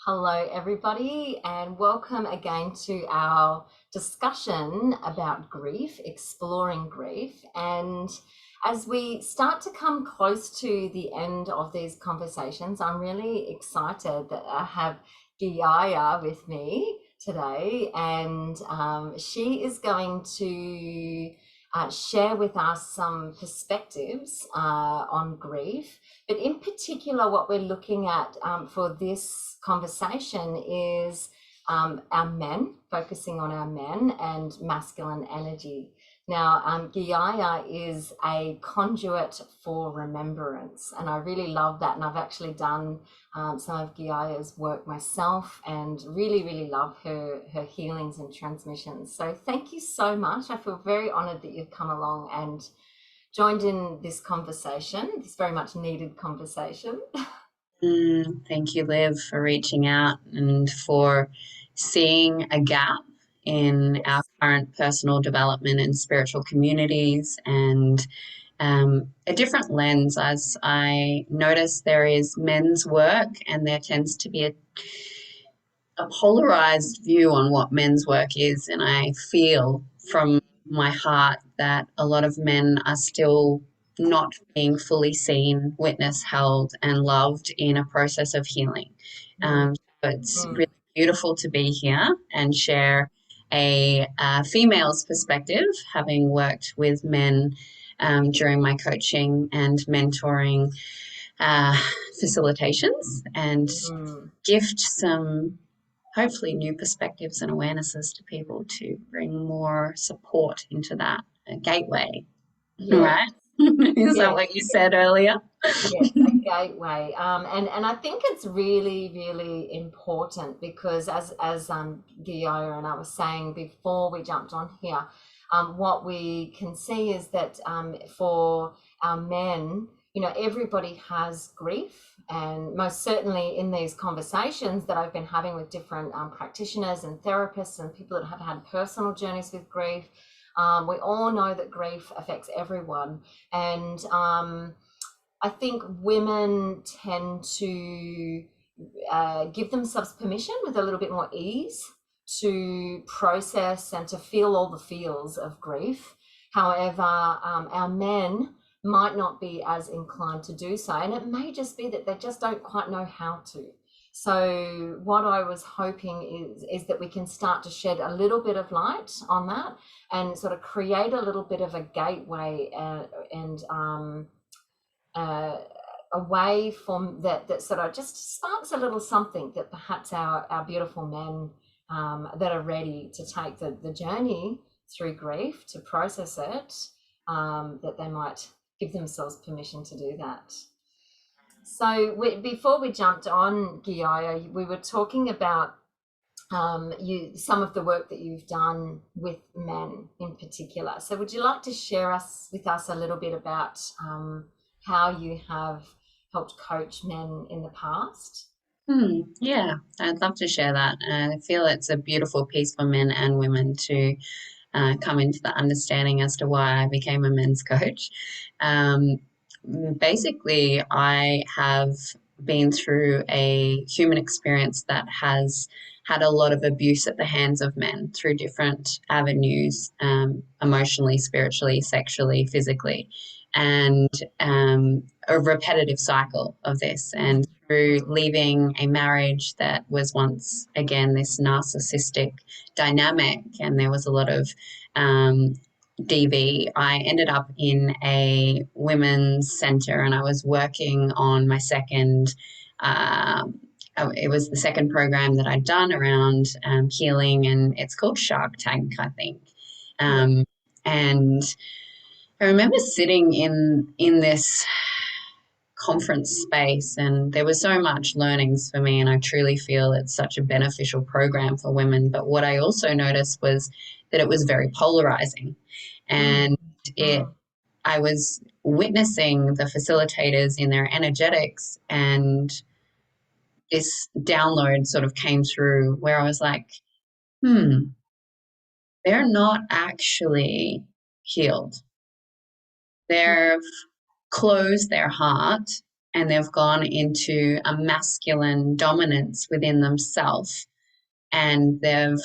Hello, everybody, and welcome again to our discussion about grief, exploring grief. And as we start to come close to the end of these conversations, I'm really excited that I have Geeia with me today, and she is going to share with us some perspectives on grief. But in particular, what we're looking at for this conversation is our men, focusing on our men and masculine energy. Now, Geeia is a conduit for remembrance, and I really love that. And I've actually done some of Geeia's work myself, and really love her healings and transmissions. So thank you so much. I feel very honoured that you've come along and joined in this conversation, this very much needed conversation. Thank you, Liv, for reaching out and for seeing a gap in our current personal development and spiritual communities and a different lens. As I notice, there is men's work, and there tends to be a polarized view on what men's work is. And I feel from my heart that a lot of men are still not being fully seen, witnessed, held, and loved in a process of healing. So it's really beautiful to be here and share a female's perspective, having worked with men during my coaching and mentoring facilitations, and gift some hopefully new perspectives and awarenesses to people to bring more support into that gateway. Yeah. Right? Is that what you said earlier? Yes, a gateway. And I think it's really important because as Guillaume and I was saying before we jumped on here, what we can see is that for our men, everybody has grief, and most certainly in these conversations that I've been having with different practitioners and therapists and people that have had personal journeys with grief, we all know that grief affects everyone. And I think women tend to give themselves permission with a little bit more ease to process and to feel all the feels of grief. However, our men might not be as inclined to do so, and it may just be that they just don't quite know how to. So what I was hoping is that we can start to shed a little bit of light on that and sort of create a little bit of a gateway and away from that sort of just sparks a little something that perhaps our beautiful men that are ready to take the journey through grief, to process it, that they might give themselves permission to do that. So before we jumped on, Geeia, we were talking about some of the work that you've done with men in particular. So would you like to share with us a little bit about how you have helped coach men in the past? Yeah, I'd love to share that. I feel it's a beautiful piece for men and women to come into the understanding as to why I became a men's coach. Um, Basically, I have been through a human experience that has had a lot of abuse at the hands of men through different avenues, emotionally, spiritually, sexually, physically, and a repetitive cycle of this. And through leaving a marriage that was once again this narcissistic dynamic, and there was a lot of DV, I ended up in a women's center, and I was working on my second. It was the second program that I'd done around healing, and it's called Shark Tank, I think. And I remember sitting in this conference space, and there was so much learnings for me, and I truly feel it's such a beneficial program for women. But what I also noticed was that it was very polarizing, and I was witnessing the facilitators in their energetics, and this download sort of came through where I was like, they're not actually healed. They've closed their heart and they've gone into a masculine dominance within themselves, and they've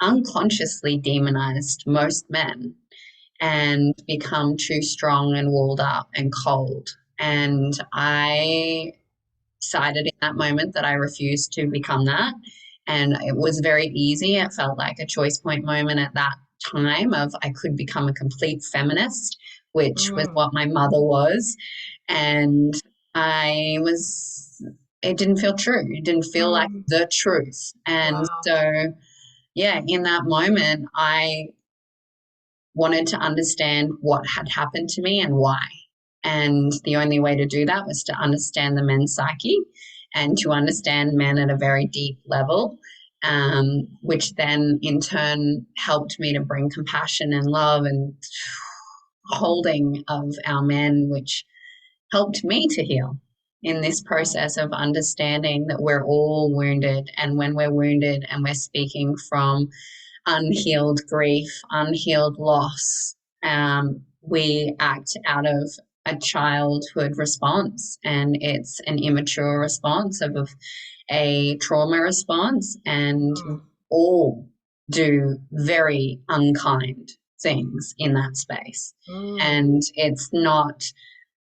unconsciously demonized most men and become too strong and walled up and cold. And I decided in that moment that I refused to become that. And it was very easy. It felt like a choice point moment at that time of I could become a complete feminist, which was Mm, what my mother was. And I was, it didn't feel true. It didn't feel like mm, the truth. And wow. so, yeah, in that moment, I wanted to understand what had happened to me and why. And the only way to do that was to understand the men's psyche and to understand men at a very deep level, which then in turn helped me to bring compassion and love and holding of our men, which helped me to heal in this process of understanding that we're all wounded. And when we're wounded and we're speaking from unhealed grief, unhealed loss, we act out of a childhood response, and it's an immature response of a trauma response, and Mm, all do very unkind things in that space. mm, And it's not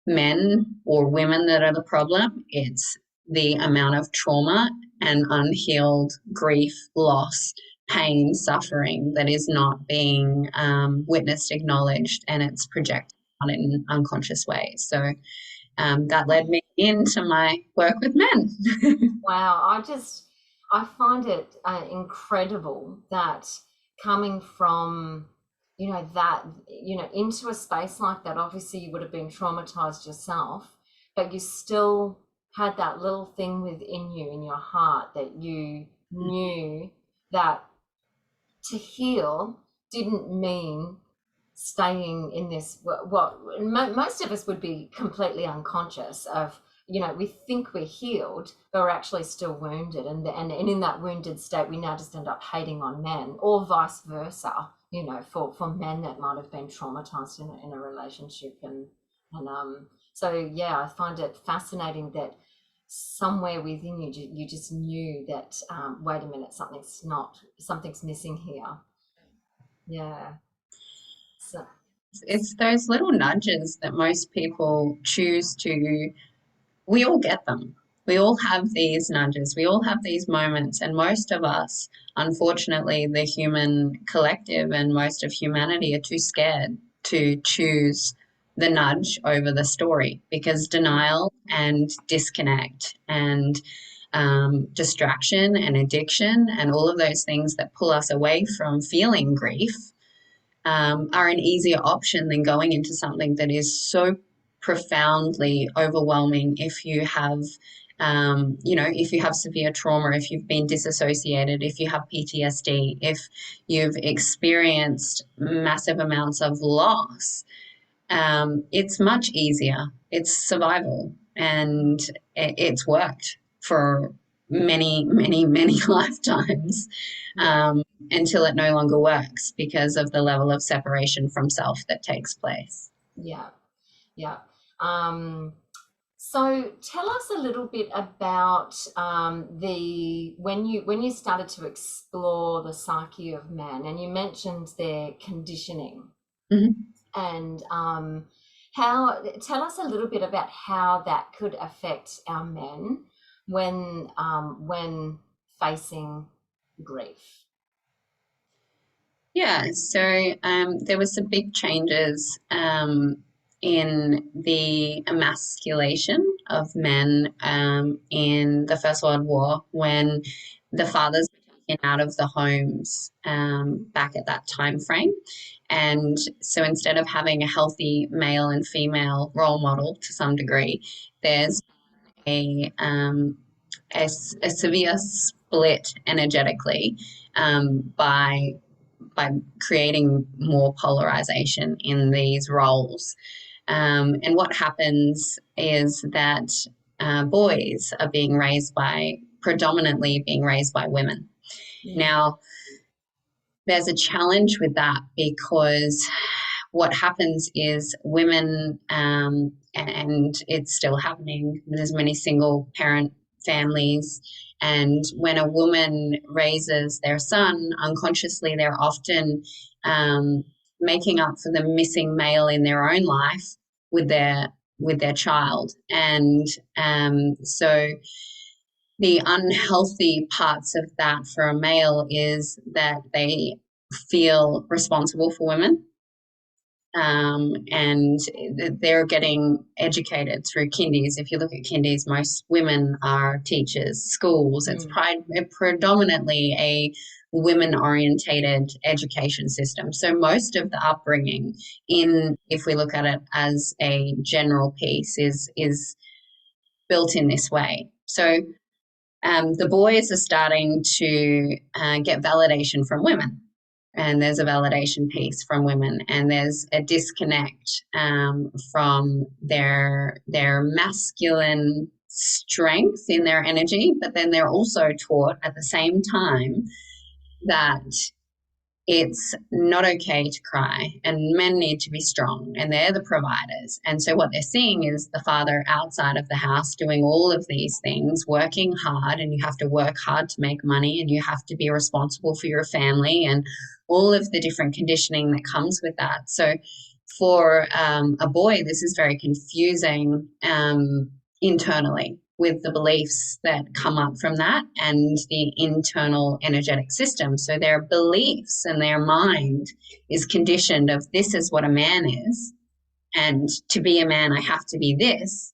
men or women that are the problem, it's the amount of trauma and unhealed grief, loss, pain, suffering that is not being witnessed, acknowledged, and it's projected out in unconscious ways. So that led me into my work with men. wow. I find it incredible that coming from, into a space like that, obviously you would have been traumatized yourself, but you still had that little thing within you in your heart that you knew that to heal didn't mean staying in this what most of us would be completely unconscious of. We think we're healed but we're actually still wounded, and in that wounded state we now just end up hating on men, or vice versa, for men that might have been traumatized in a relationship. And so yeah, I find it fascinating that somewhere within you you just knew that, wait a minute, something's missing here. Yeah. So It's those little nudges that most people choose to, we all get them. We all have these nudges, we all have these moments, and most of us, unfortunately, the human collective and most of humanity are too scared to choose the nudge over the story, because denial and disconnect and distraction and addiction and all of those things that pull us away from feeling grief are an easier option than going into something that is so profoundly overwhelming if you have if you have severe trauma, if you've been disassociated, if you have PTSD, if you've experienced massive amounts of loss. It's much easier. It's survival, and it's worked for many, many, many lifetimes, yeah, um, until it no longer works because of the level of separation from self that takes place. yeah, yeah. Um, so tell us a little bit about, the when you started to explore the psyche of man, and you mentioned their conditioning, Mhm. and how tell us a little bit about how that could affect our men when facing grief. Yeah, so there was some big changes in the emasculation of men in the First World War, when the fathers were taken out of the homes back at that time frame. And so instead of having a healthy male and female role model to some degree, there's a, um, a severe split energetically by creating more polarization in these roles. And what happens is that boys are predominantly being raised by women. Mm, Now, there's a challenge with that, because what happens is women and it's still happening. There's many single parent families, and when a woman raises their son unconsciously, they're often making up for the missing male in their own life with their child. And so the unhealthy parts of that for a male is that they feel responsible for women. And they're getting educated through kindies. If you look at kindies, most women are teachers, schools. It's predominantly a women-orientated education system. So most of the upbringing, if we look at it as a general piece, is built in this way. So the boys are starting to get validation from women. And there's a validation piece from women, and there's a disconnect from their masculine strength in their energy, but then they're also taught at the same time that it's not okay to cry and men need to be strong and they're the providers. And so what they're seeing is the father outside of the house doing all of these things, working hard, and you have to work hard to make money and you have to be responsible for your family and all of the different conditioning that comes with that. So for a boy, this is very confusing internally, with the beliefs that come up from that and the internal energetic system. So their beliefs and their mind is conditioned of this is what a man is, and to be a man I have to be this.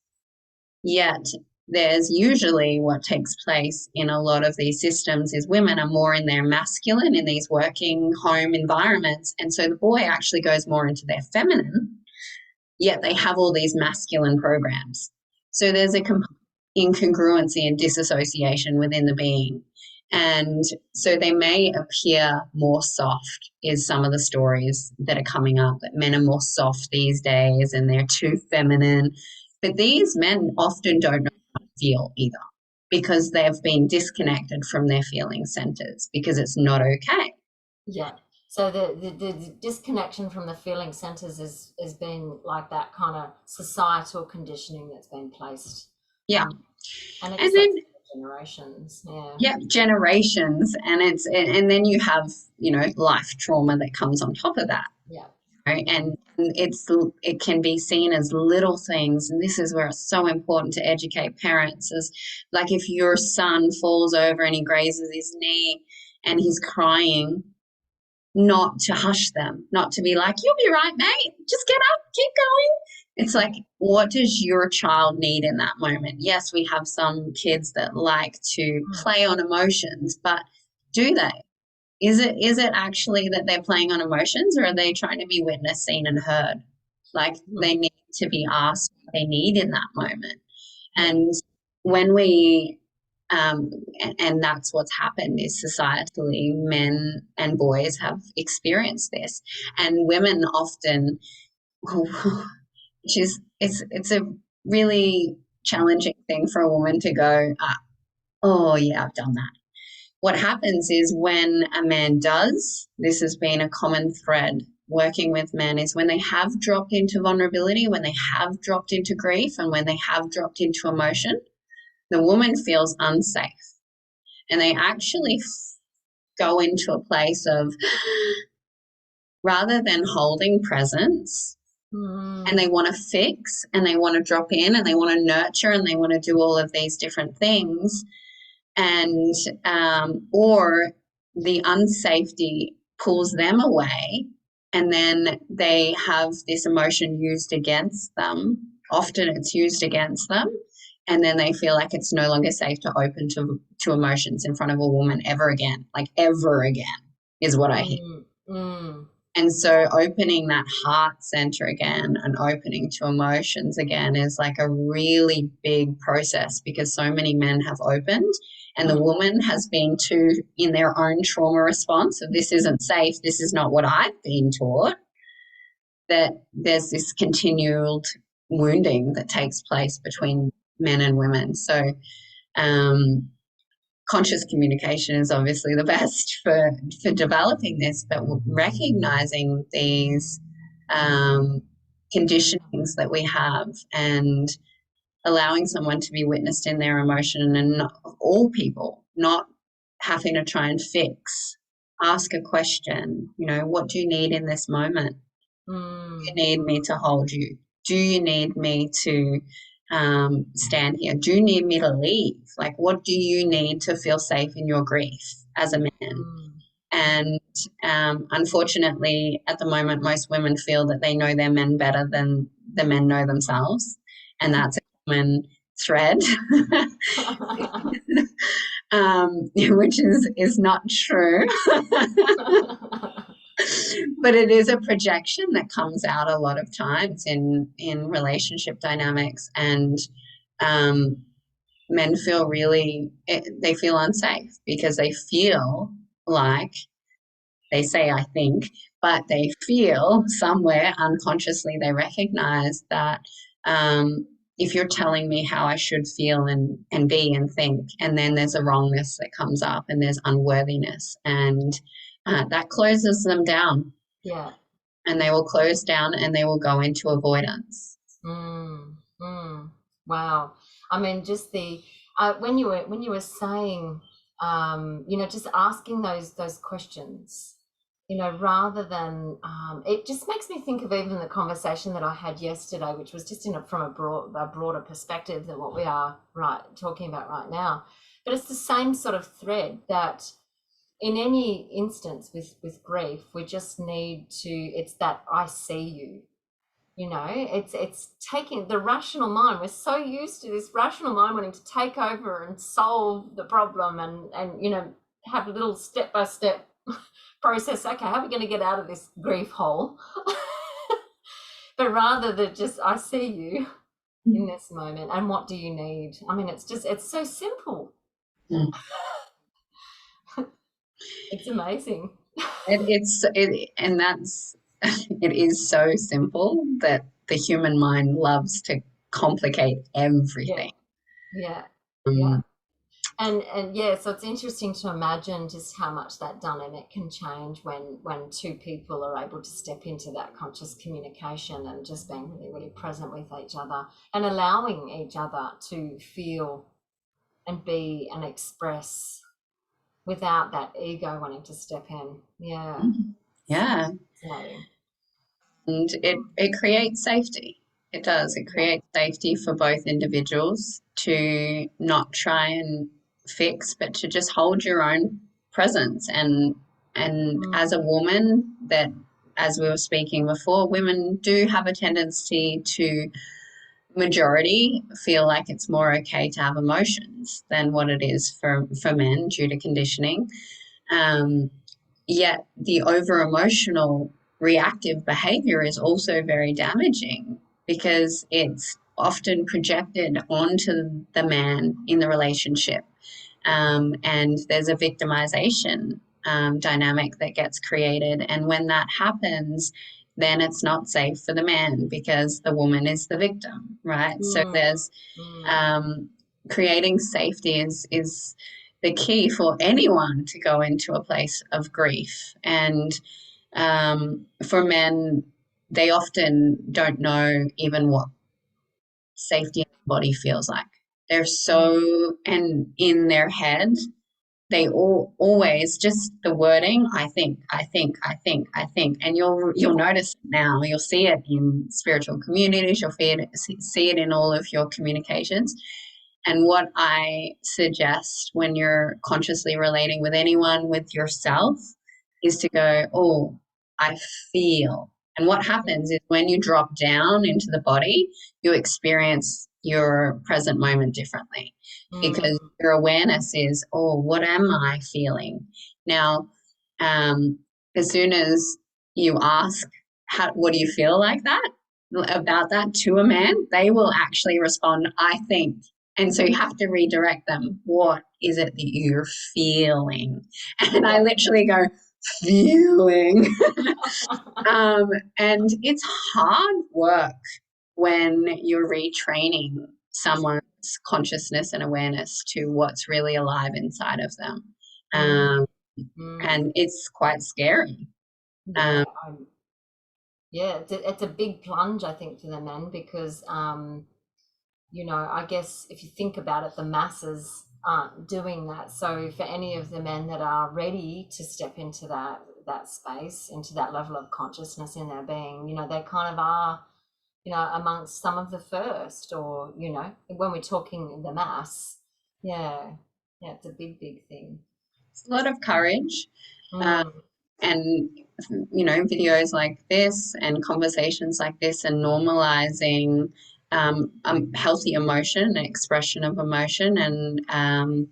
Yet there's usually what takes place in a lot of these systems is women are more in their masculine in these working home environments, and so the boy actually goes more into their feminine, yet they have all these masculine programs. So there's a incongruency and disassociation within the being. And so they may appear more soft, is some of the stories that are coming up, that men are more soft these days and they're too feminine. But these men often don't know how to feel either, because they've been disconnected from their feeling centers, because it's not okay. Yeah. So the disconnection from the feeling centers has been like that kind of societal conditioning that's been placed. Yeah. And then generations. Yeah, generations. And then you have, life trauma that comes on top of that. Yeah. Right? And it can be seen as little things. And this is where it's so important to educate parents, is like if your son falls over and he grazes his knee and he's crying, not to hush them, not to be like, you'll be right, mate, just get up, keep going. It's like, what does your child need in that moment? Yes, we have some kids that like to play on emotions, but do they? Is it actually that they're playing on emotions, or are they trying to be witnessed, seen, and heard? Like they need to be asked what they need in that moment. And when we and that's what's happened, is societally men and boys have experienced this, and women often, which is it's a really challenging thing for a woman to go, oh yeah, I've done that. What happens is when a man does, this has been a common thread working with men, is when they have dropped into vulnerability, when they have dropped into grief, and when they have dropped into emotion, the woman feels unsafe. And they actually go into a place of, rather than holding presence, and they want to fix and they want to drop in and they want to nurture and they want to do all of these different things, and or the unsafety pulls them away, and then they have this emotion used against them. Often it's used against them, and then they feel like it's no longer safe to open to emotions in front of a woman ever again. Like ever again is what I hear. And so opening that heart center again and opening to emotions again is like a really big process, because so many men have opened and the woman has been too in their own trauma response of this isn't safe, this is not what I've been taught, that there's this continual wounding that takes place between men and women. So conscious communication is obviously the best for developing this, but recognizing these conditionings that we have, and allowing someone to be witnessed in their emotion, and not, all people, not having to try and fix. Ask a question, you know, what do you need in this moment? Do you need me to hold you? Do you need me to stand here? Do you need me to leave? Like, what do you need to feel safe in your grief as a man? And unfortunately, at the moment, most women feel that they know their men better than the men know themselves. And that's a common thread, which is not true. But it is a projection that comes out a lot of times in relationship dynamics, and men feel they feel unsafe because they feel like, they say I think, but they feel somewhere unconsciously, they recognize that if you're telling me how I should feel and be and think, and then there's a wrongness that comes up and there's unworthiness, and that closes them down. Yeah. And they will close down and they will go into avoidance. Wow. I mean, just the when you were saying, you know, just asking those questions, you know, rather than it just makes me think of even the conversation that I had yesterday, which was just from a broader perspective than what we are talking about right now. But it's the same sort of thread that in any instance with grief, we just need to, it's that I see you. You know, it's taking the rational mind. We're so used to this rational mind wanting to take over and solve the problem, and you know, have a little step by step process. Okay, how are we going to get out of this grief hole? But rather than just, I see you in this moment, and what do you need? I mean, it's so simple. It's amazing. And that's it is so simple that the human mind loves to complicate everything. Yeah. Yeah. And yeah, so it's interesting to imagine just how much that dynamic can change when two people are able to step into that conscious communication and just being really, really present with each other and allowing each other to feel and be and express without that ego wanting to step in. Yeah. Yeah. Fascinating. And it creates safety. It does. It creates safety for both individuals to not try and fix, but to just hold your own presence. And as a woman, that, as we were speaking before, women do have a tendency to, majority, feel like it's more okay to have emotions than what it is for men due to conditioning. Yet the over emotional reactive behavior is also very damaging because it's often projected onto the man in the relationship. And there's a victimization dynamic that gets created. And when that happens, then it's not safe for the man because the woman is the victim, right? So there's creating safety is the key for anyone to go into a place of grief. And for men, they often don't know even what safety in the body feels like. They're so, and in their head, they always just the wording, I think, and you'll notice it now. You'll see it in spiritual communities. You'll see it in all of your communications. And what I suggest when you're consciously relating with anyone, with yourself, is to go, oh, I feel. And what happens is when you drop down into the body, you experience your present moment differently because your awareness is, oh, what am I feeling? Now, as soon as you ask, what do you feel like that? About that to a man, they will actually respond, I think. And so you have to redirect them. What is it that you're feeling? And I literally go, feeling. And it's hard work when you're retraining someone's consciousness and awareness to what's really alive inside of them. And it's quite scary. Yeah, it's a big plunge, I think, for the men because I guess if you think about it, the masses aren't doing that. So for any of the men that are ready to step into that space, into that level of consciousness in their being, they kind of are, amongst some of the first, or when we're talking the mass, yeah, yeah, it's a big, big thing. It's a lot of courage. Uh, Mm, and videos like this and conversations like this and normalizing healthy emotion and expression of emotion and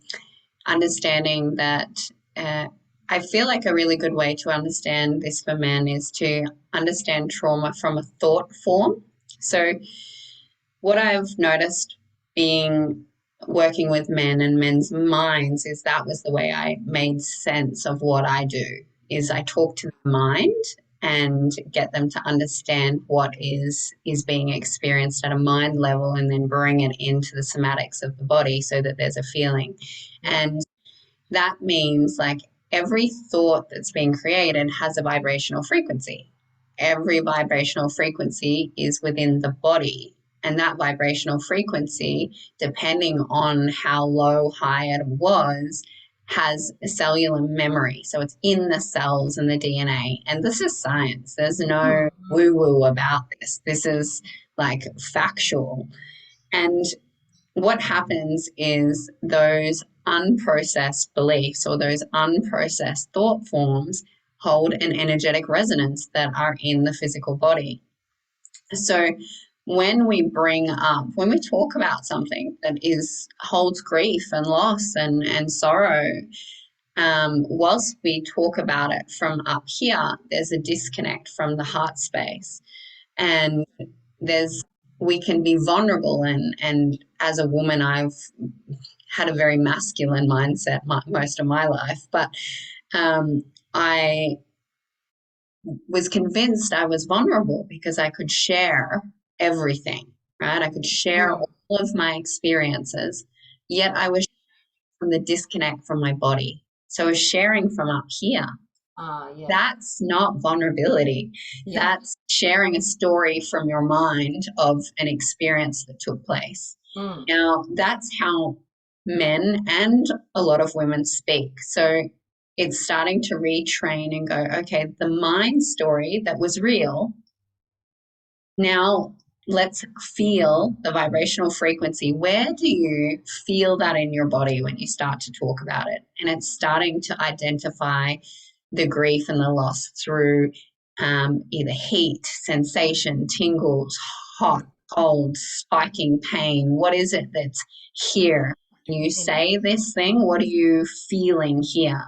understanding that I feel like a really good way to understand this for men is to understand trauma from a thought form. So what I've noticed being working with men and men's minds is that was the way I made sense of what I do is I talk to the mind and get them to understand what is being experienced at a mind level and then bring it into the somatics of the body so that there's a feeling. yeah. And that means like every thought that's being created has a vibrational frequency. Every vibrational frequency is within the body. And that vibrational frequency, depending on how low, high it was, has a cellular memory. So it's in the cells and the DNA. And this is science. There's no Mm, woo woo about this. This is like factual. And what happens is those unprocessed beliefs or those unprocessed thought forms hold an energetic resonance that are in the physical body. So when we talk about something that holds grief and loss and sorrow, whilst we talk about it from up here, there's a disconnect from the heart space. And there's we can be vulnerable and as a woman I've had a very masculine mindset most of my life, but I was convinced I was vulnerable because I could share everything, right? I could share mm, all of my experiences, yet I was from the disconnect from my body. So I was sharing from up here. yeah, That's not vulnerability. yeah. That's sharing a story from your mind of an experience that took place. Mm, Now, that's how men and a lot of women speak. So it's starting to retrain and go, okay, the mind story that was real, now let's feel the vibrational frequency. Where do you feel that in your body when you start to talk about it? And it's starting to identify the grief and the loss through either heat, sensation, tingles, hot, cold, spiking pain. What is it that's here? When you yeah. say this thing, what are you feeling here?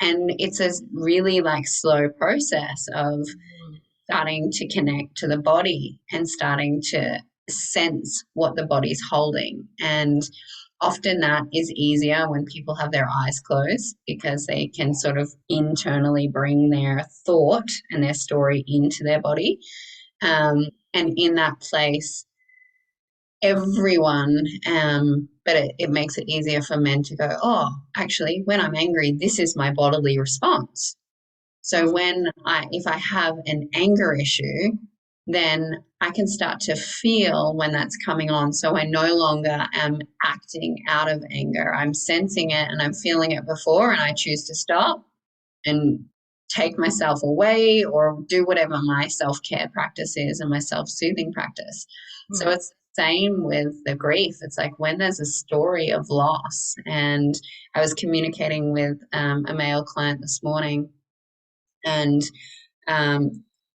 And it's a really like slow process of Mm, starting to connect to the body and starting to sense what the body's holding. And often that is easier when people have their eyes closed because they can sort of internally bring their thought and their story into their body. And in that place, everyone, but it makes it easier for men to go, oh, actually, when I'm angry, this is my bodily response. So mm, if I have an anger issue, then I can start to feel when that's coming on. So I no longer am acting out of anger. I'm sensing it and I'm feeling it before, and I choose to stop and take myself away or do whatever my self care practice is and my self soothing practice. So mm, it's the same with the grief. It's like when there's a story of loss, and I was communicating with a male client this morning, and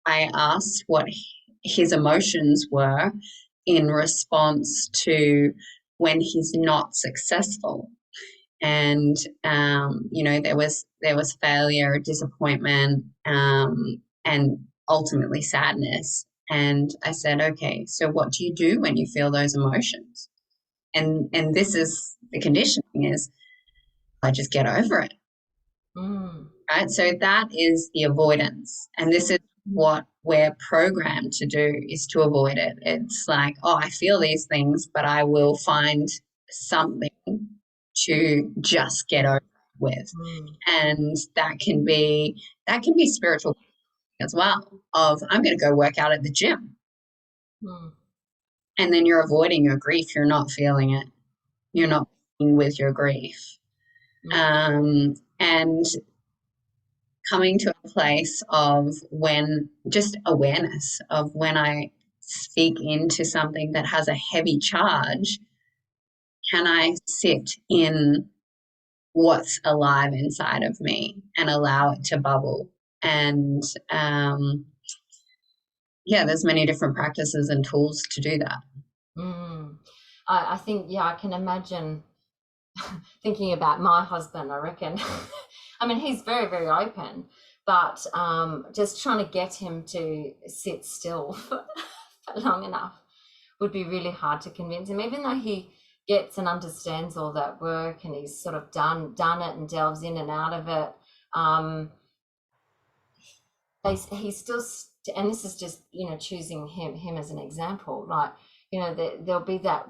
I asked what his emotions were in response to when he's not successful. And there was failure, disappointment, and ultimately sadness. And I said, okay, so what do you do when you feel those emotions? And this is the conditioning is I just get over it. mm, Right? So that is the avoidance. And this is what we're programmed to do is to avoid it. It's like, oh, I feel these things, but I will find something to just get over with. mm, And that can be spiritual. as well of I'm going to go work out at the gym. Mm. And then you're avoiding your grief. You're not feeling it. You're Mm. not being with your grief. And coming to a place of when just awareness of when I speak into something that has a heavy charge, can I sit in what's alive inside of me and allow it to bubble? And there's many different practices and tools to do that. I think, yeah, I can imagine thinking about my husband, I reckon. I mean, he's very, very open, but just trying to get him to sit still for long enough would be really hard to convince him, even though he gets and understands all that work and he's sort of done it and delves in and out of it. He's still, and this is just, choosing him as an example, like, there'll be that,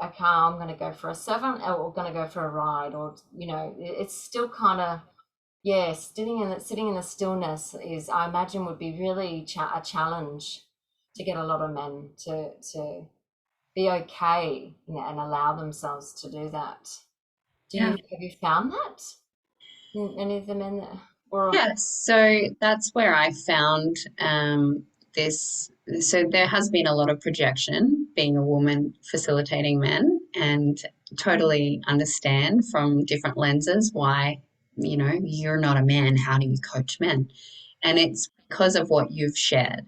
okay, I'm going to go for a 7 or going to go for a ride, or it's still kind of, sitting in the stillness is, I imagine, would be really a challenge to get a lot of men to be okay, and allow themselves to do that. Have you found that in any of the men that so that's where I found this. So there has been a lot of projection being a woman facilitating men, and totally understand from different lenses why, you're not a man. How do you coach men? And it's because of what you've shared.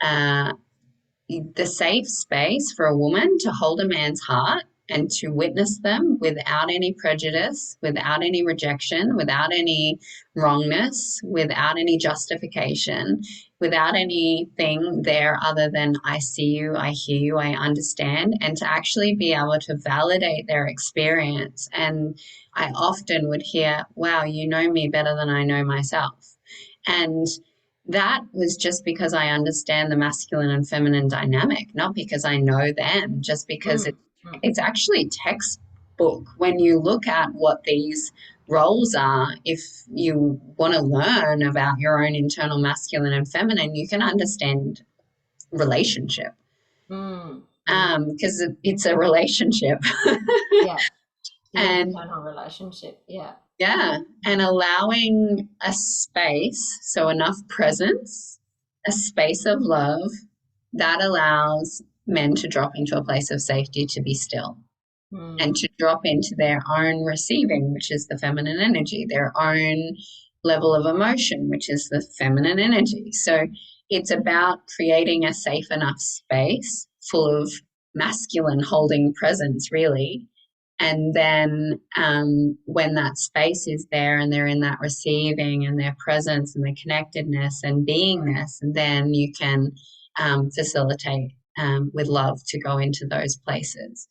The safe space for a woman to hold a man's heart and to witness them without any prejudice, without any rejection, without any wrongness, without any justification, without anything there other than I see you, I hear you, I understand, and to actually be able to validate their experience. And I often would hear, wow, you know me better than I know myself. And that was just because I understand the masculine and feminine dynamic, not because I know them, just because it's actually textbook. When you look at what these roles are, if you want to learn about your own internal masculine and feminine, you can understand relationship. Because it's a relationship. The internal relationship. Yeah, and allowing a space, so enough presence, a space of love that allows men to drop into a place of safety, to be still, and to drop into their own receiving, which is the feminine energy, their own level of emotion, which is the feminine energy. So it's about creating a safe enough space full of masculine holding presence, really. And then when that space is there and they're in that receiving and their presence and the connectedness and beingness, then you can facilitate with love to go into those places.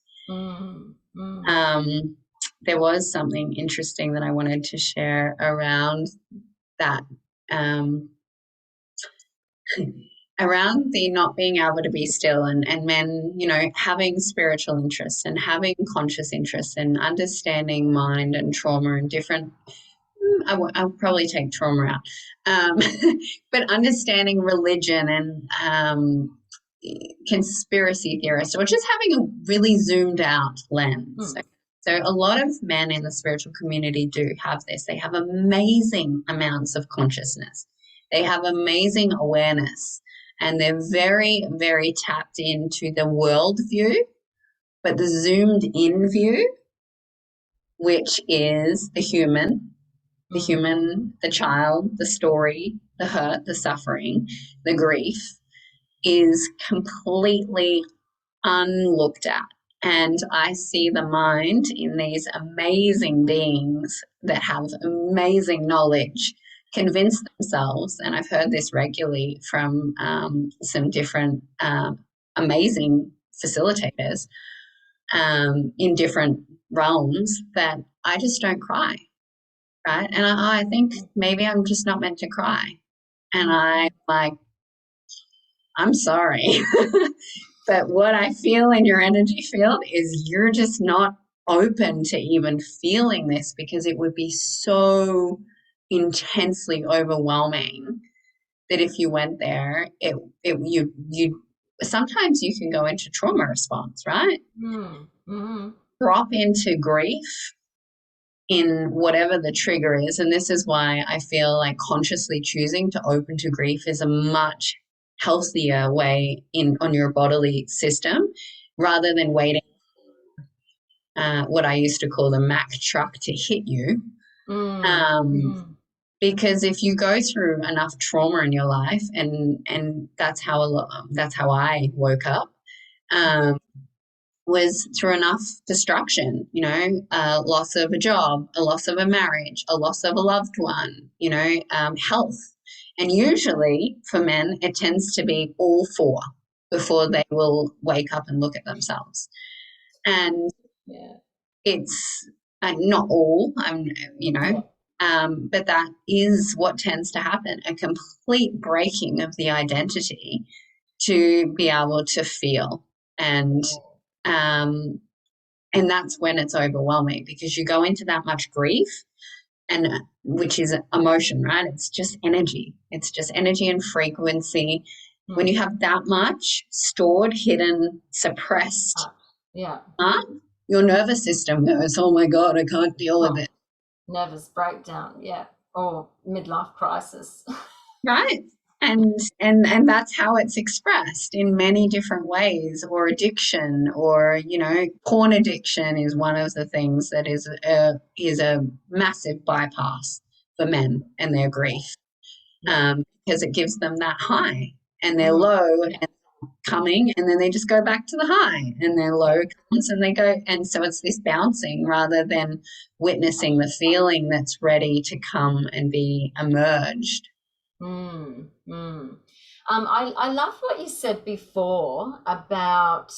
There was something interesting that I wanted to share around that, around the not being able to be still, and men, having spiritual interests and having conscious interests and understanding mind and trauma and different, I'll probably take trauma out, but understanding religion and conspiracy theorists, or just having a really zoomed out lens. So a lot of men in the spiritual community do have this. They have amazing amounts of consciousness. They have amazing awareness, and they're very, very tapped into the world view, but the zoomed in view, which is the human, the child, the story, the hurt, the suffering, the grief, is completely unlooked at. And I see the mind in these amazing beings that have amazing knowledge convince themselves, and I've heard this regularly from some different amazing facilitators in different realms, that I just don't cry, right? And I think maybe I'm just not meant to cry. And I'm sorry. But what I feel in your energy field is you're just not open to even feeling this, because it would be so intensely overwhelming that if you went there, you sometimes you can go into trauma response, right? Drop into grief in whatever the trigger is. And this is why I feel like consciously choosing to open to grief is a much healthier way on your bodily system, rather than waiting what I used to call the Mack truck to hit you. Because if you go through enough trauma in your life, and that's how I woke up, was through enough destruction, loss of a job, a loss of a marriage, a loss of a loved one, health. And usually for men, it tends to be all four before they will wake up and look at themselves. And it's not all, but that is what tends to happen, a complete breaking of the identity to be able to feel. And that's when it's overwhelming, because you go into that much grief, and which is emotion, right? It's just energy. It's just energy and frequency. When you have that much stored, hidden, suppressed, your nervous system goes, oh my God, I can't deal with it. Nervous breakdown, or midlife crisis. Right. And that's how it's expressed in many different ways, or addiction, or, porn addiction is one of the things that is a massive bypass for men and their grief, because it gives them that high, and they're low and coming, and then they just go back to the high, and their low comes and they go. And so it's this bouncing rather than witnessing the feeling that's ready to come and be emerged. I love what you said before about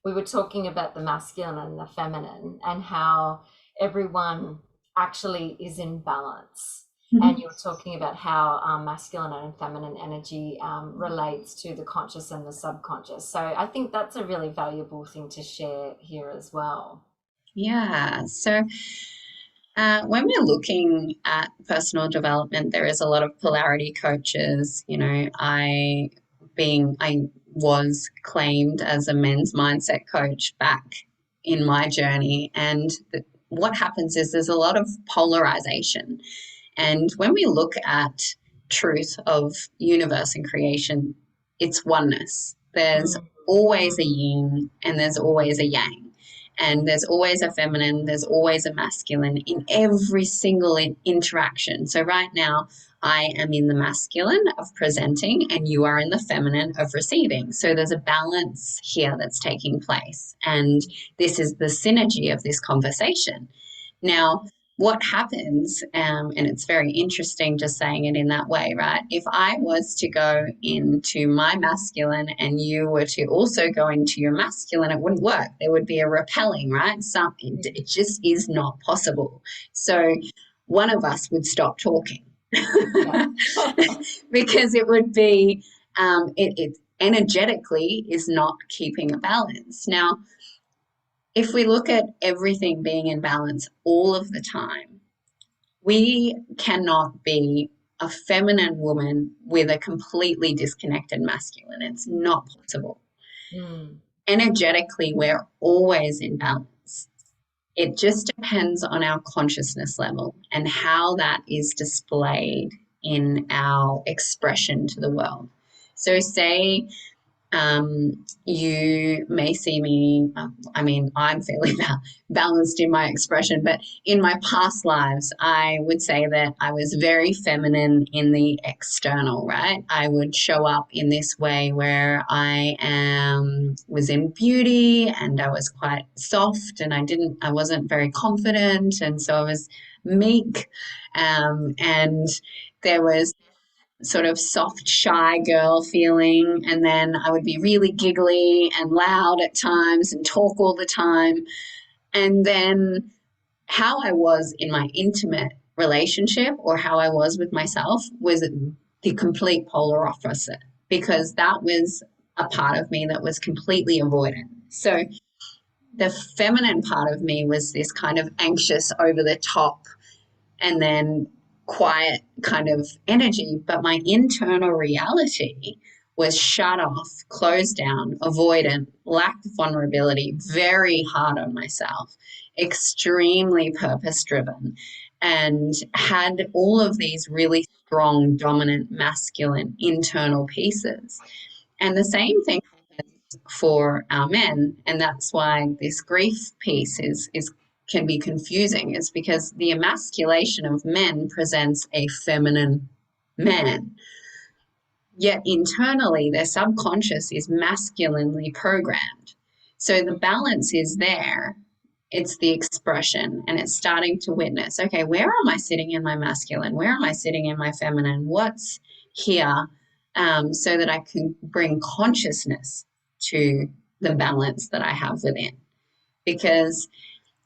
we were talking about the masculine and the feminine, and how everyone actually is in balance. And you're talking about how masculine and feminine energy relates to the conscious and the subconscious. So I think that's a really valuable thing to share here as well. Yeah. So when we're looking at personal development, there is a lot of polarity coaches. I was claimed as a men's mindset coach back in my journey. And what happens is there's a lot of polarization. And when we look at truth of universe and creation, it's oneness. There's always a yin and there's always a yang. And there's always a feminine, there's always a masculine in every single interaction. So right now, I am in the masculine of presenting, and you are in the feminine of receiving. So there's a balance here that's taking place. And this is the synergy of this conversation. Now, what happens, and it's very interesting just saying it in that way, right? If I was to go into my masculine and you were to also go into your masculine, it wouldn't work. There would be a repelling, right? It just is not possible. So one of us would stop talking because it would be, it energetically is not keeping a balance. Now, if we look at everything being in balance all of the time, we cannot be a feminine woman with a completely disconnected masculine. It's not possible. Energetically, we're always in balance. It just depends on our consciousness level and how that is displayed in our expression to the world. So say you may see me, I'm fairly balanced in my expression, but in my past lives, I would say that I was very feminine in the external, right? I would show up in this way where I was in beauty, and I was quite soft, and I wasn't very confident, and so I was meek, and there was sort of soft, shy girl feeling, and then I would be really giggly and loud at times and talk all the time. And then how I was in my intimate relationship, or how I was with myself, was the complete polar opposite, because that was a part of me that was completely avoidant. So the feminine part of me was this kind of anxious, over the top, and then quiet kind of energy, but my internal reality was shut off, closed down, avoidant, lacked vulnerability, very hard on myself, extremely purpose driven, and had all of these really strong, dominant, masculine internal pieces. And the same thing for our men, and that's why this grief piece is can be confusing, is because the emasculation of men presents a feminine man, yet internally their subconscious is masculinely programmed. So the balance is there. It's the expression, and it's starting to witness, okay, where am I sitting in my masculine? Where am I sitting in my feminine? What's here? So that I can bring consciousness to the balance that I have within. Because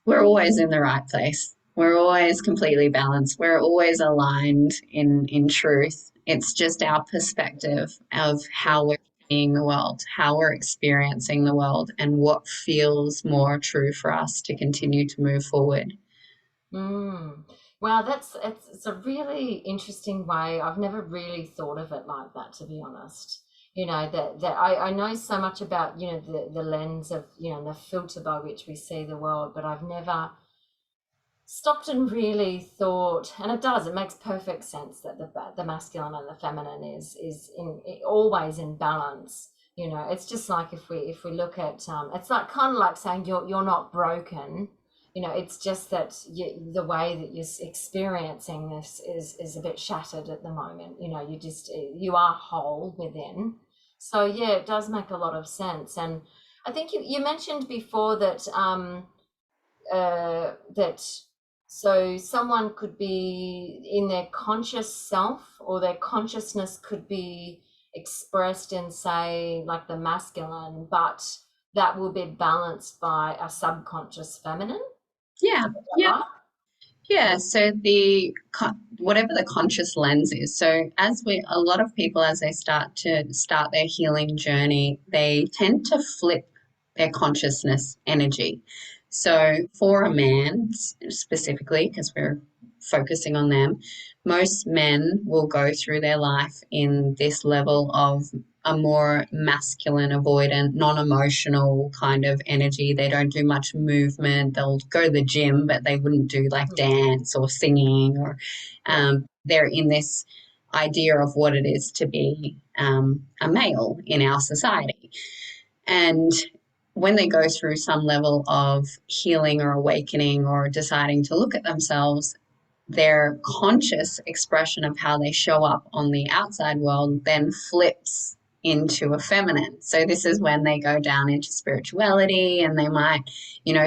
we're always in the right place. We're always completely balanced. We're always aligned in truth. It's just our perspective of how we're seeing the world, how we're experiencing the world, and what feels more true for us to continue to move forward. Mm. Wow, it's a really interesting way. I've never really thought of it like that, to be honest. That I know so much about, the lens of, the filter by which we see the world, but I've never stopped and really thought, and it makes perfect sense that the masculine and the feminine is always in balance. It's just like if we look at it's like kind of like saying you're not broken. It's just that the way that you're experiencing this is a bit shattered at the moment. You are whole within. So yeah, it does make a lot of sense. And I think you mentioned before that that so someone could be in their conscious self, or their consciousness could be expressed in, say, like the masculine, but that will be balanced by a subconscious feminine. Yeah, yeah, Right? yeah. So the whatever the conscious lens is. So a lot of people, as they start their healing journey, they tend to flip their consciousness energy. So for a man specifically, because we're focusing on them, most men will go through their life in this level of a more masculine, avoidant, non-emotional kind of energy. They don't do much movement. They'll go to the gym, but they wouldn't do like dance or singing, or they're in this idea of what it is to be a male in our society. And when they go through some level of healing or awakening or deciding to look at themselves, their conscious expression of how they show up on the outside world then flips into a feminine. So this is when they go down into spirituality, and they might,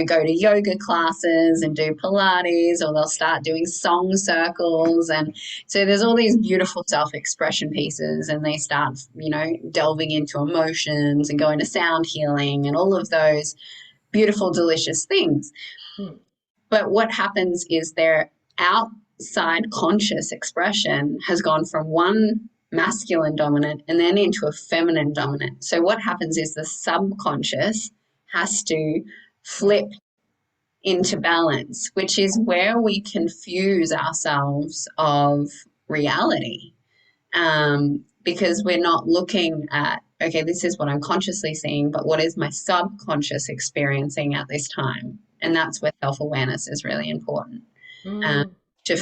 go to yoga classes and do Pilates, or they'll start doing song circles. And so there's all these beautiful self-expression pieces, and they start, delving into emotions and going to sound healing and all of those beautiful, delicious things. But what happens is their outside conscious expression has gone from one masculine dominant and then into a feminine dominant. So what happens is the subconscious has to flip into balance, which is where we confuse ourselves of reality. Because we're not looking at, okay, this is what I'm consciously seeing, but what is my subconscious experiencing at this time? And that's where self-awareness is really important. To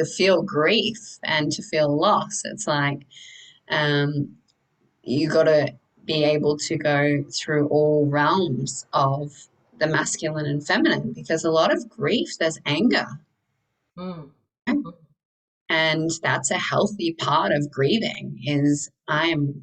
feel grief and to feel loss. It's like you got to be able to go through all realms of the masculine and feminine, because a lot of grief, there's anger. And that's a healthy part of grieving, is I'm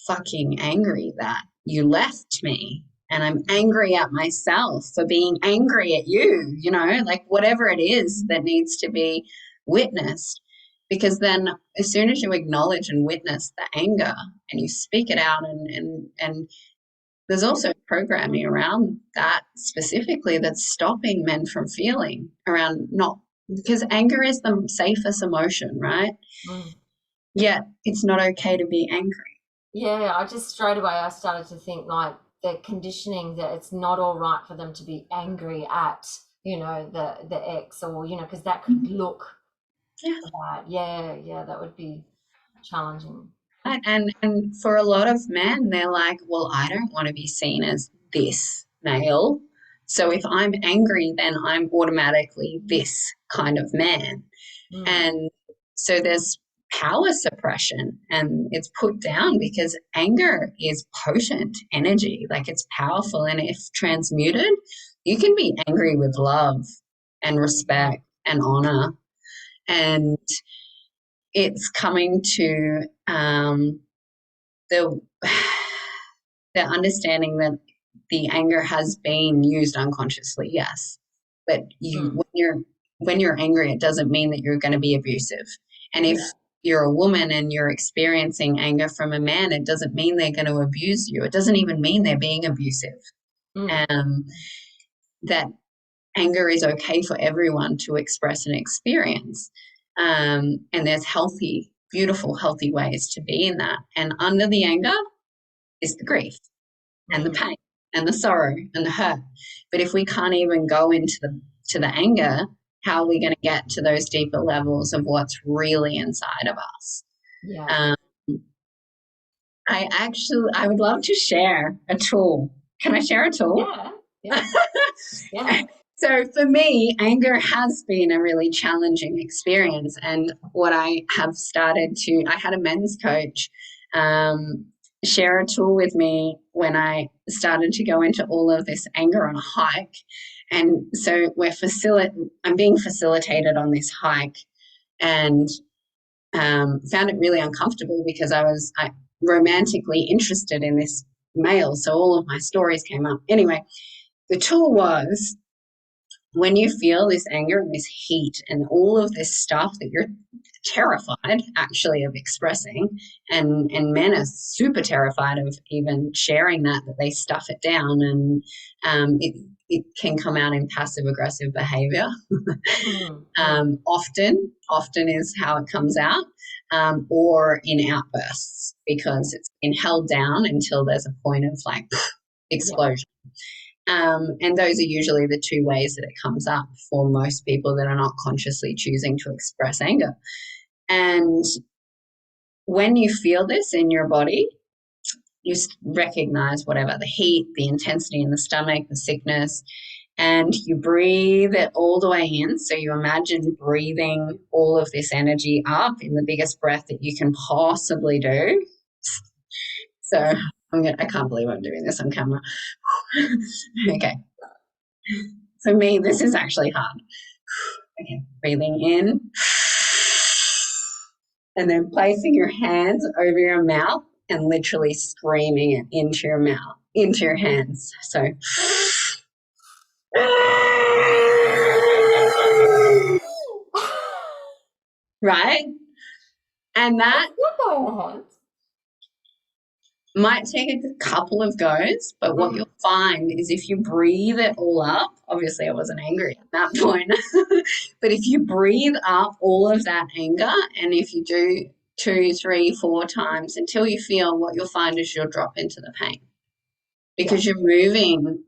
fucking angry that you left me, and I'm angry at myself for being angry at you, like whatever it is that needs to be witnessed. Because then as soon as you acknowledge and witness the anger and you speak it out, and there's also programming around that specifically that's stopping men from feeling around, not because anger is the safest emotion, right? Yet it's not okay to be angry. Yeah, I just straight away I started to think like the conditioning that it's not all right for them to be angry at, the ex, or, because that could look Yeah. Yeah, that would be challenging. Right. And for a lot of men, they're like, well, I don't want to be seen as this male. So if I'm angry, then I'm automatically this kind of man. Mm, And so there's power suppression and it's put down because anger is potent energy, like it's powerful. And if transmuted, you can be angry with love and respect and honor. And it's coming to the the understanding that the anger has been used unconsciously, yes, but mm, when you're angry, it doesn't mean that you're going to be abusive. And if yeah. you're a woman and you're experiencing anger from a man, it doesn't mean they're going to abuse you. It doesn't even mean they're being abusive. Mm, That anger is okay for everyone to express and experience. And there's healthy, beautiful, healthy ways to be in that. And under the anger is the grief and the mm, pain and the sorrow and the hurt. But if we can't even go into the anger, how are we going to get to those deeper levels of what's really inside of us? yeah. Um, I would love to share a tool. Can I share a tool? Yeah. Yeah. Yeah. So for me, anger has been a really challenging experience. And what I have started to, I had a men's coach um, share a tool with me when I started to go into all of this anger on a hike. And so I'm being facilitated on this hike and found it really uncomfortable because I romantically interested in this male. So all of my stories came up. Anyway, the tool was when you feel this anger and this heat and all of this stuff that you're terrified actually of expressing, and men are super terrified of even sharing that they stuff it down, and it can come out in passive aggressive behavior. Mm, mm, Often is how it comes out, or in outbursts because it's been held down until there's a point of like yeah. explosion. And those are usually the two ways that it comes up for most people that are not consciously choosing to express anger. And when you feel this in your body, you recognize whatever the heat, the intensity in the stomach, the sickness, and you breathe it all the way in. So you imagine breathing all of this energy up in the biggest breath that you can possibly do. So I can't believe I'm doing this on camera. Okay. For me, this is actually hard. Okay, breathing in and then placing your hands over your mouth and literally screaming it into your mouth, into your hands. So, right? And that It's not going ahead. might take a couple of goes, but what Mm, you'll find is if you breathe it all up, obviously I wasn't angry at that point, but if you breathe up all of that anger, and if you do 2, 3, 4 times until you feel, what you'll find is you'll drop into the pain yeah. because you're moving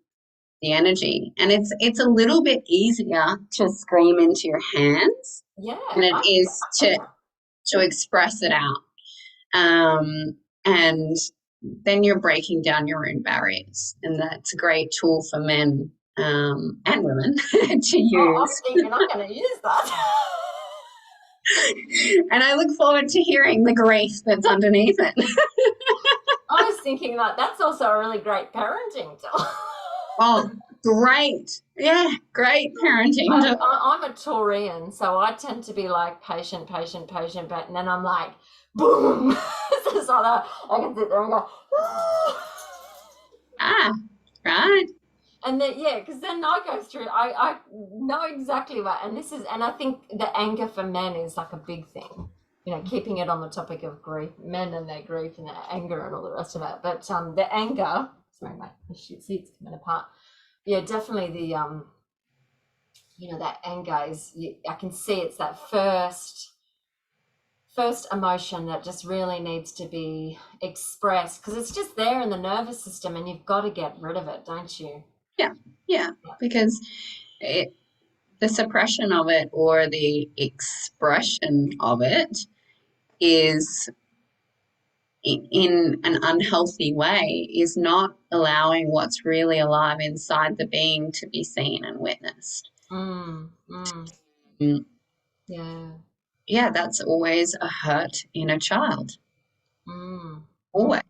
the energy. And it's a little bit easier to scream into your hands Yeah. than it I, is to express it out. And then you're breaking down your own barriers. And that's a great tool for men and women to oh, I'm use. thinking I'm going to use that. And I look forward to hearing the grief that's underneath it. I was thinking that that's also a really great parenting tool. Oh, great. Yeah, great parenting tool. I'm a Taurian, so I tend to be like patient, but and then I'm like, boom. So that I can sit there and go, Right. and then yeah, because then I go through. I know exactly what, and I think the anger for men is like a big thing. You know, keeping it on the topic of grief, men and their grief and their anger and all the rest of it. But the anger, sorry, my seat's coming apart. Yeah, definitely the that anger is. I can see it's that first emotion that just really needs to be expressed because it's just there in the nervous system, and you've got to get rid of it, don't you? Yeah. Yeah. Because the suppression of it or the expression of it is in an unhealthy way is not allowing what's really alive inside the being to be seen and witnessed. Mm, mm, Mm, yeah. yeah, that's always a hurt in a child. Mm, mm, Always.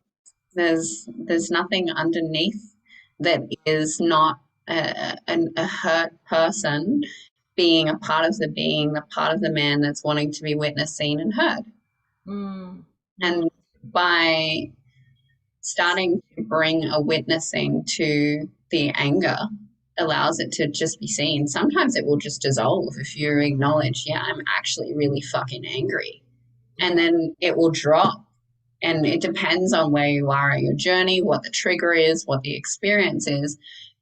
There's nothing underneath that is not a hurt person being a part of the being, the part of the man that's wanting to be witnessed, seen, and heard. mm, mm, And by starting to bring a witnessing to the anger allows it to just be seen. Sometimes it will just dissolve if you acknowledge, yeah, I'm actually really fucking angry. And yeah. then it will drop. And it depends on where you are at your journey, what the trigger is, what the experience is,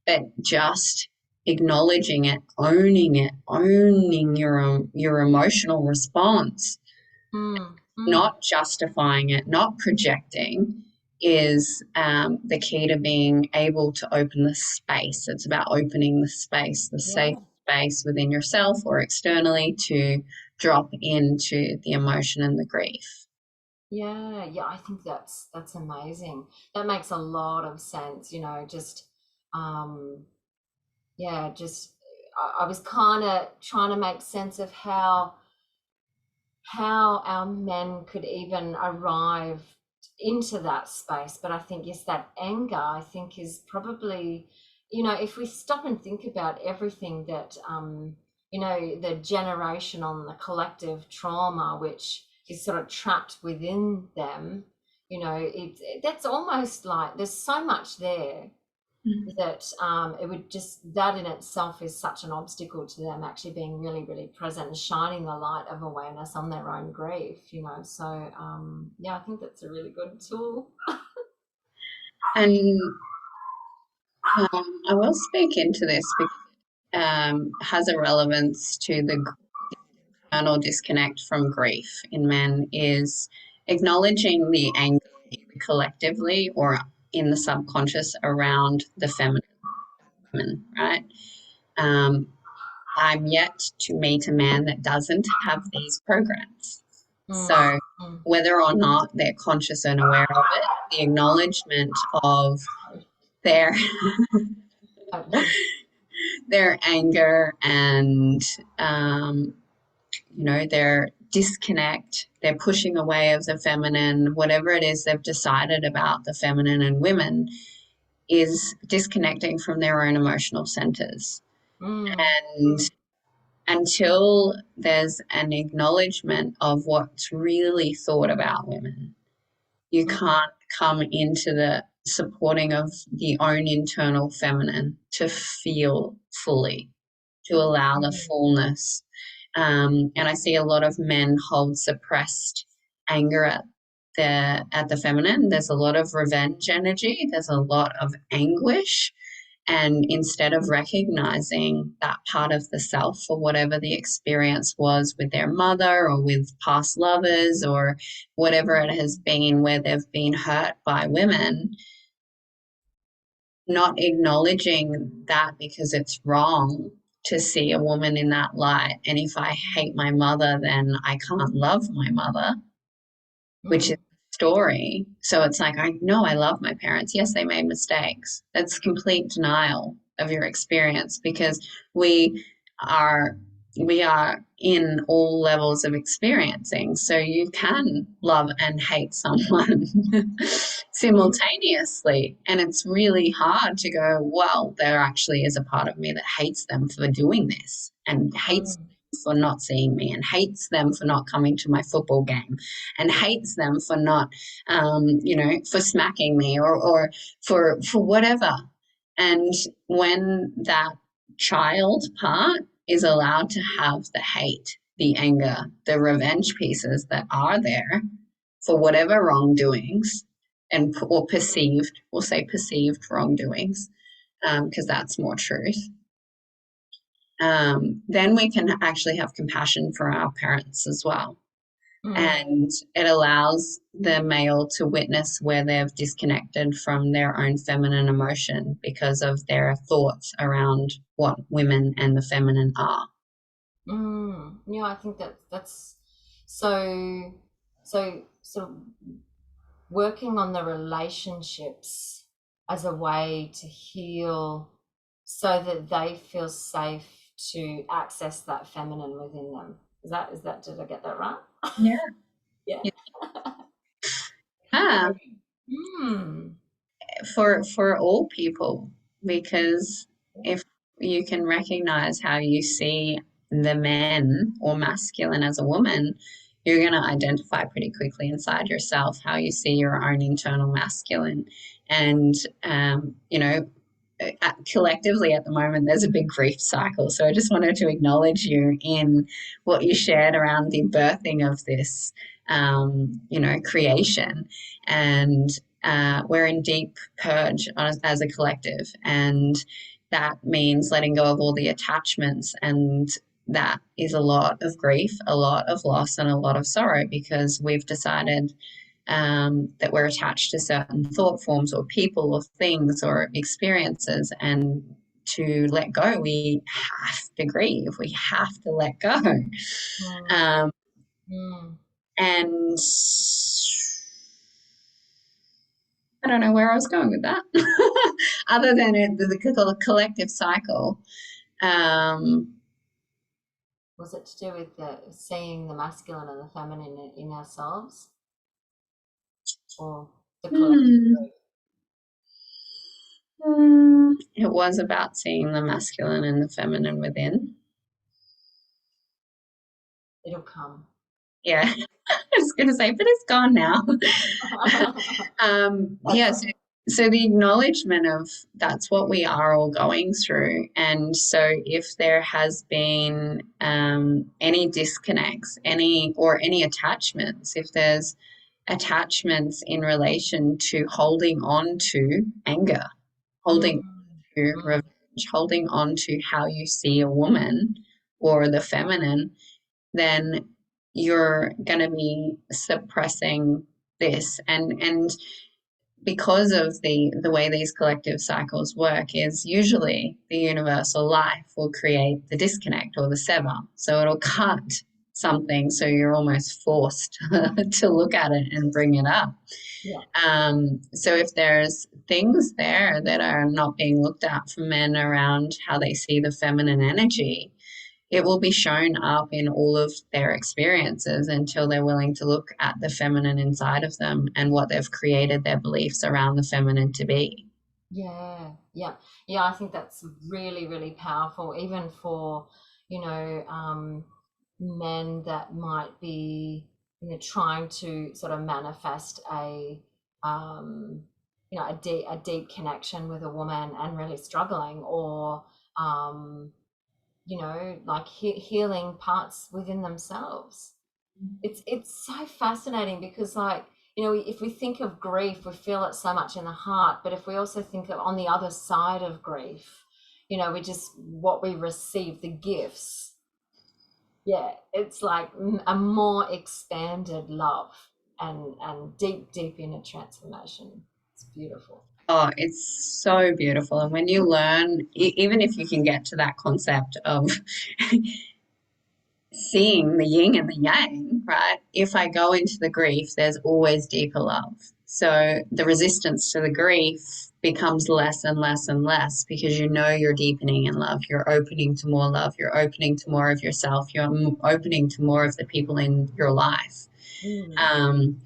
but just acknowledging it, owning your emotional response, Mm, mm, not justifying it, not projecting, is the key to being able to open the space. It's about opening the space, the safe yeah. space within yourself or externally to drop into the emotion and the grief. Yeah, yeah, I think that's amazing. That makes a lot of sense, just um yeah, just I was kind of trying to make sense of how our men could even arrive into that space. But I think, yes, that anger, I think, is probably, if we stop and think about everything that, the generational and the collective trauma, which is sort of trapped within them, that's almost like there's so much there that it would just that in itself is such an obstacle to them actually being really really present and shining the light of awareness on their own grief, so yeah, I think that's a really good tool. And I will speak into this because has a relevance to the internal disconnect from grief in men is acknowledging the anger collectively or in the subconscious around the feminine, right? Um, I'm yet to meet a man that doesn't have these programs. Mm, So mm, whether or not they're conscious and aware of it, the acknowledgement of their their anger and their disconnect, their pushing away of the feminine, whatever it is they've decided about the feminine and women, is disconnecting from their own emotional centers. mm, And until there's an acknowledgement of what's really thought about women, you mm, can't come into the supporting of the own internal feminine to feel fully, to allow the mm, fullness. And I see a lot of men hold suppressed anger at the feminine. There's a lot of revenge energy. There's a lot of anguish. And instead of recognizing that part of the self for whatever the experience was with their mother or with past lovers or whatever it has been where they've been hurt by women, not acknowledging that because it's wrong to see a woman in that light. And if I hate my mother, then I can't love my mother, which is mm, the story. So it's like, I know I love my parents. Yes, they made mistakes. That's complete denial of your experience because we are we are in all levels of experiencing. So you can love and hate someone mm, simultaneously. And it's really hard to go, well, there actually is a part of me that hates them for doing this and hates mm, for not seeing me and hates them for not coming to my football game and hates them for not, for smacking me or for whatever. And when that child part is allowed to have the hate, the anger, the revenge pieces that are there for whatever wrongdoings and or perceived, we'll say perceived wrongdoings, because that's more truth. Then we can actually have compassion for our parents as well. mm, And it allows the male to witness where they've disconnected from their own feminine emotion because of their thoughts around what women and the feminine are. Yeah, I think that's so so working on the relationships as a way to heal so that they feel safe to access that feminine within them. Is that did I get that right? Yeah. Yeah. Yeah. Mm. For all people, because if you can recognize how you see the men or masculine as a woman, you're going to identify pretty quickly inside yourself how you see your own internal masculine. And you know, collectively at the moment there's a big grief cycle, so I just wanted to acknowledge you in what you shared around the birthing of this you know, creation. And we're in deep purge as a collective, and that means letting go of all the attachments, and that is a lot of grief, a lot of loss, and a lot of sorrow, because we've decided that we're attached to certain thought forms or people or things or experiences. And to let go, we have to grieve, we have to let go. Mm. Um, Mm. and I don't know where I was going with that, other than the collective cycle. Um, Was it to do with the seeing the masculine and the feminine in ourselves, or the collective hmm, group? it was about seeing the masculine and the feminine within. It'll come. Yeah, I was going to say, but it's gone now. That's Yeah, so the acknowledgement of that's what we are all going through. And so if there has been any disconnects, any attachments, if there's attachments in relation to holding on to anger, mm, holding to mm, revenge, holding on to how you see a woman or the feminine, then you're going to be suppressing this. And because of the way these collective cycles work is usually the universal life will create the disconnect or the sever, so it'll cut something, so you're almost forced to look at it and bring it up. yeah. So if there's things there that are not being looked at for men around how they see the feminine energy, it will be shown up in all of their experiences until they're willing to look at the feminine inside of them and what they've created their beliefs around the feminine to be. Yeah, yeah, yeah. I think that's really, really powerful, even for, men that might be, trying to sort of manifest um, a deep connection with a woman and really struggling, or, um, like healing parts within themselves. It's so fascinating because, like, if we think of grief, we feel it so much in the heart, but if we also think of on the other side of grief, we just what we receive, the gifts. Yeah, it's like a more expanded love and deep inner transformation. It's beautiful. Oh, it's so beautiful. And when you learn, even if you can get to that concept of seeing the yin and the yang, right? If I go into the grief, there's always deeper love. So the resistance to the grief becomes less and less and less, because you know you're deepening in love. You're opening to more love. You're opening to more of yourself. You're opening to more of the people in your life. Mm. Um,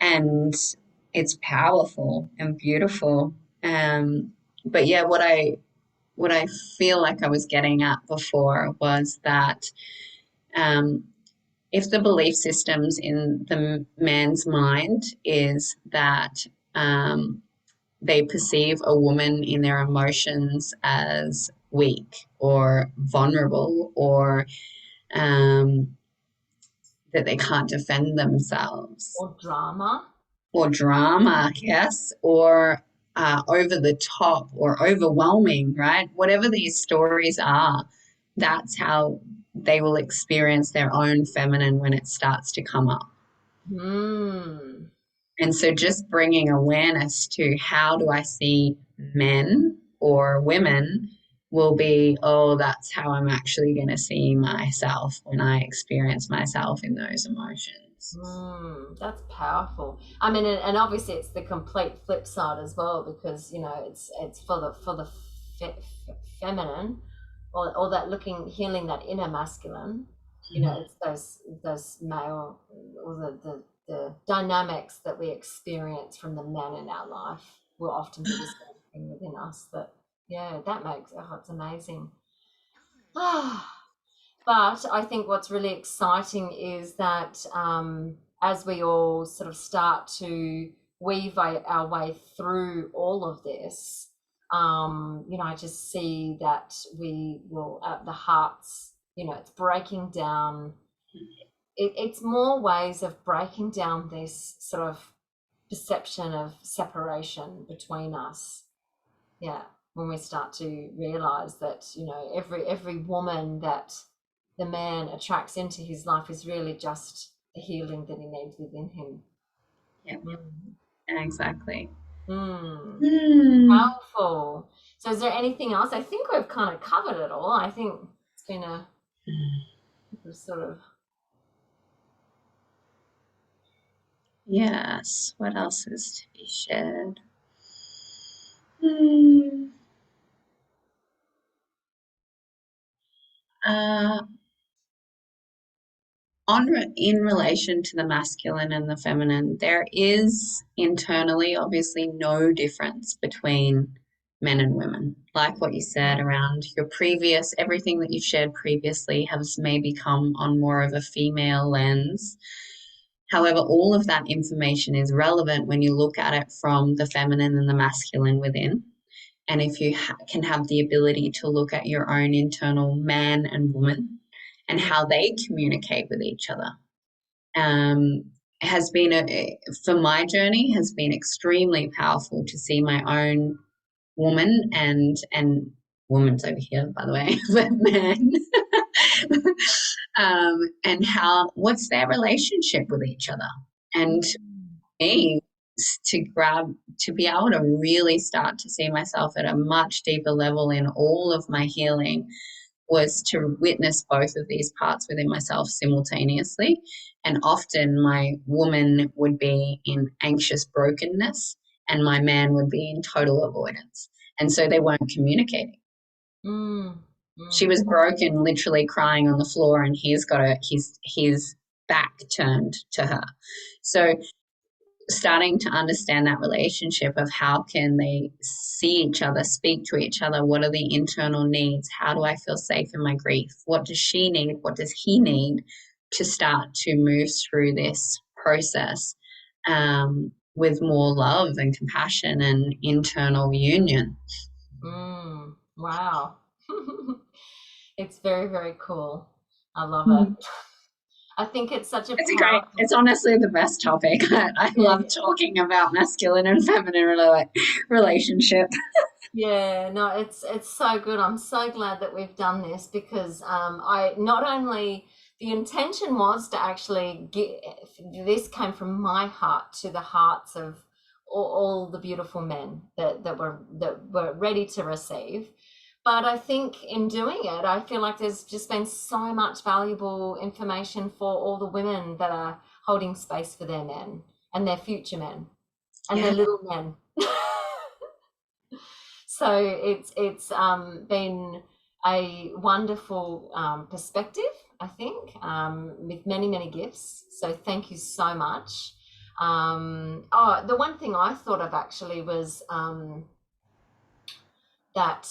and it's powerful and beautiful. But yeah, what I feel like I was getting at before was that um, if the belief systems in the man's mind is that they perceive a woman in their emotions as weak or vulnerable, or um, that they can't defend themselves, Or drama. or drama, yes, or over the top or overwhelming, right? Whatever these stories are, that's how they will experience their own feminine when it starts to come up. Hmm. And so just bringing awareness to how do I see men or women will be, oh, that's how I'm actually going to see myself when I experience myself in those emotions. That's powerful. I mean, and obviously it's the complete flip side as well, because you know it's for the feminine, or that looking healing that inner masculine. You know, it's those male, or the dynamics that we experience from the men in our life will often be the same thing within us. That, yeah, that makes, oh, it's amazing. But I think what's really exciting is that, as we all sort of start to weave our way through all of this, you know, I just see that we will, the hearts, you know, it's breaking down. It's more ways of breaking down this sort of perception of separation between us. Yeah, when we start to realize that, you know, every woman that the man attracts into his life is really just the healing that he needs within him. Yeah, Mm. exactly. Mm. Hmm. Powerful. So is there anything else? I think we've kind of covered it all. I think it's been a sort of, Yes. What else is to be shared? Hmm. Uh, in relation to the masculine and the feminine, there is internally obviously no difference between men and women. Like what you said around your previous, everything that you've shared previously has maybe come on more of a female lens. However, all of that information is relevant when you look at it from the feminine and the masculine within. And if you can have the ability to look at your own internal man and woman and how they communicate with each other, has been for my journey has been extremely powerful to see my own woman and woman's over here, by the way, but man, and how what's their relationship with each other, and me to be able to really start to see myself at a much deeper level in all of my healing was to witness both of these parts within myself simultaneously. And often my woman would be in anxious brokenness and my man would be in total avoidance. And so they weren't communicating. mm, She mm, was broken, literally crying on the floor, and he's got his back turned to her. So starting to understand that relationship of how can they see each other, speak to each other, what are the internal needs, how do I feel safe in my grief, what does she need, what does he need, to start to move through this process, with more love and compassion and internal union. wow. It's very, very cool. I love it. Mm. I think it's such a It's powerful, honestly the best topic. I yeah, love talking about masculine and feminine relationship. yeah, no, it's so good. I'm so glad that we've done this, because I not only, the intention was to actually get, this came from my heart to the hearts of all the beautiful men that were ready to receive. But I think in doing it, I feel like there's just been so much valuable information for all the women that are holding space for their men and their future men and their Yeah. little men. So it's been a wonderful perspective, I think, with many, many gifts. So thank you so much. Oh, the one thing I thought of actually was that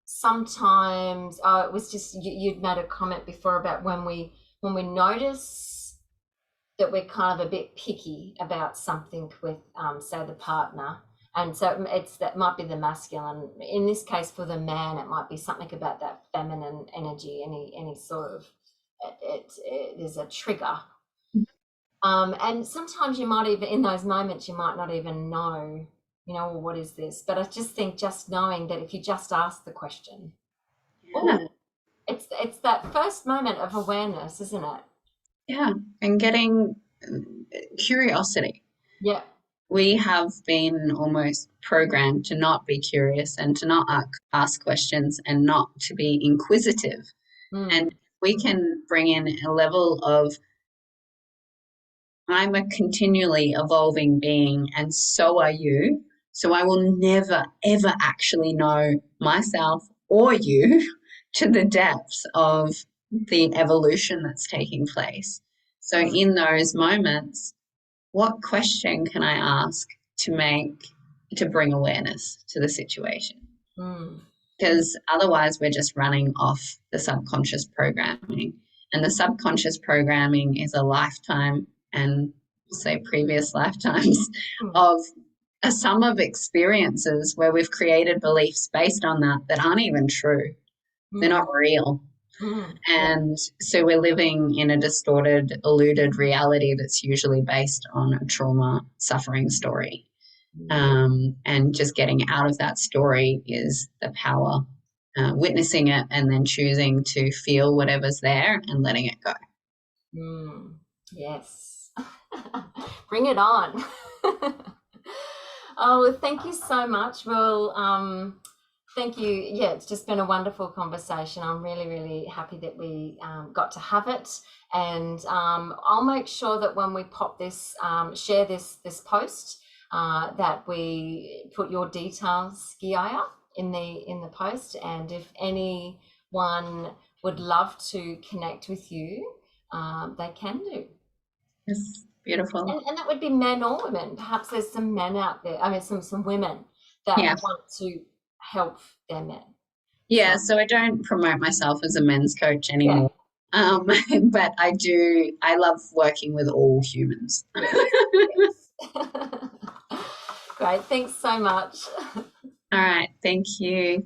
sometimes, it was just, you'd made a comment before about when we notice that we're kind of a bit picky about something with, say, the partner. And so it's, that might be the masculine. In this case, for the man, it might be something about that feminine energy, any sort of, there's a trigger. And sometimes you might even, in those moments, you might not even know, you know, well, what is this? But I just think, just knowing that if you just ask the question, Yeah. oh, it's that first moment of awareness, isn't it? Yeah. And getting curiosity. Yeah. we have been almost programmed to not be curious and to not ask questions and not to be inquisitive. And we can bring in a level of, I'm a continually evolving being, and so are you. So I will never, ever actually know myself or you to the depths of the evolution that's taking place. So in those moments, what question can I ask to bring awareness to the situation? Because otherwise we're just running off the subconscious programming. And the subconscious programming is a lifetime and say previous lifetimes of a sum of experiences where we've created beliefs based on that aren't even true. They're not real. And so we're living in a distorted, eluded reality that's usually based on a trauma suffering story. And just getting out of that story is the power, witnessing it and then choosing to feel whatever's there and letting it go. Yes. Bring it on. Oh, thank you so much. Well, thank you. Yeah, it's just been a wonderful conversation. I'm really, really happy that we got to have it. And I'll make sure that when we pop this, share this post, that we put your details, Geeia, in the post. And if anyone would love to connect with you, they can do. Yes, beautiful. And that would be men or women. Perhaps there's some men out there, I mean, some women that want to help their men. Yeah, so I don't promote myself as a men's coach anymore. But I love working with all humans. Yes. Great, thanks so much. All right, thank you.